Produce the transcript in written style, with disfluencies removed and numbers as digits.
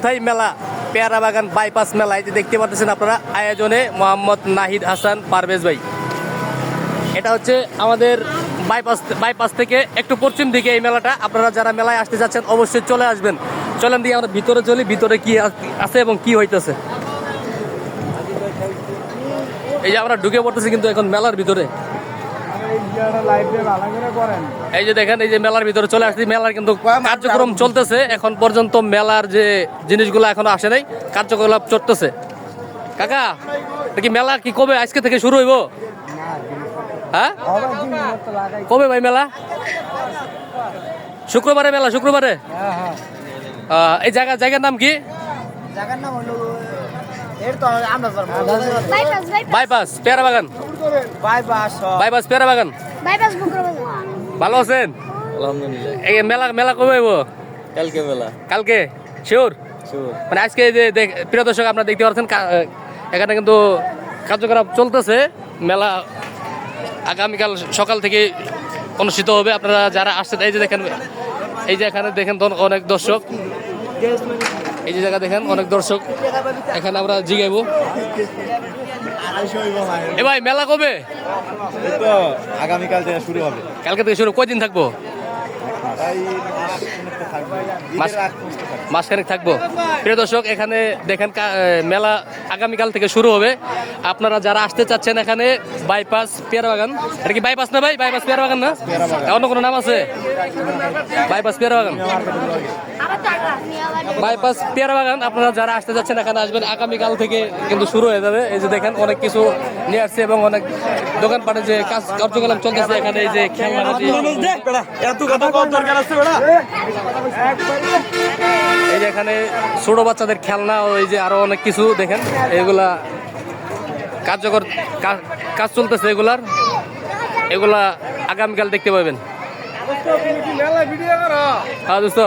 চৌথাই মেলা পেয়ারা বাগান বাইপাস মেলা। এই যে দেখতে পাচ্ছেন আপনারা, আয়োজনে মোহাম্মদ নাহিদ হাসান পারভেজ ভাই। এটা হচ্ছে আমাদের বাইপাস থেকে একটু পশ্চিম দিকে এই মেলাটা। আপনারা যারা মেলায় আসতে যাচ্ছেন অবশ্যই চলে আসবেন। চলেন দিয়ে আমরা ভিতরে চলি, ভিতরে কি আছে এবং কি হইতেছে। এই যে আমরা ঢুকে পড়তেছি কিন্তু এখন মেলার ভিতরে। এই যে দেখেন, এই যে মেলার ভিতরে চলে আসছি। মেলার কিন্তু কার্যক্রম চলতেছে এখন পর্যন্ত। মেলার যে জিনিসগুলো এখনো আসে নাই, কার্যকলাপ চলতেছে। কাকা, কি মেলা কি কবে আজকে থেকে শুরু হইব? হ্যাঁ, কবে ভাই মেলা? শুক্রবারে মেলা, শুক্রবারে। এই জায়গার নাম কি? বাইপাস পেয়ারা বাগান। বাইপাস পেয়ারা বাগান। ভালো আছেন? এই মেলা কবে হইব? কালকে মেলা। কালকে শিওর? মানে আজকে যে প্রিয় দর্শক আপনারা দেখতে পাচ্ছেন, এখানে কিন্তু কার্যকলাপ চলতেছে। মেলা আগামীকাল সকাল থেকে অনুষ্ঠিত হবে। আপনারা যারা আসছেন, এই যে দেখেন, এই যে এখানে দেখেন অনেক দর্শক। এই যে জায়গা দেখেন অনেক দর্শক। এখানে আমরা জিগাইবো, এ ভাই মেলা কবে? আগামীকাল থেকে শুরু হবে। কালকে থেকে শুরু, কয়দিন থাকবো? মাসখানেক থাকবো। প্রিয় দর্শক, এখানে দেখেন মেলা আগামীকাল থেকে শুরু হবে। আপনারা যারা আসতে চাচ্ছেন এখানে, বাইপাস পেয়ারা বাগান। এটা কি বাইপাস না ভাই? বাইপাস পেয়ারা বাগান না? অন্য কোনো নাম আছে? বাইপাস পেয়ারা বাগান, বাইপাস পেয়ারা বাগান। আপনারা যারা আসতে যাচ্ছেন এখানে আসবেন। আগামীকাল থেকে কিন্তু শুরু হয়ে যাবে। এই যে দেখেন অনেক কিছু নিয়ে আসছে এবং অনেক দোকানপাটে যে কার্যকলাপ চলতেছে এখানে। এই যে খেলনা, এই যে এখানে ছোট বাচ্চাদের খেলনা, ওই যে আরো অনেক কিছু দেখেন। এগুলা কার্যকর কাজ চলতেছে এগুলা আগামীকাল দেখতে পাবেন। হ্যাঁ দোস্ত।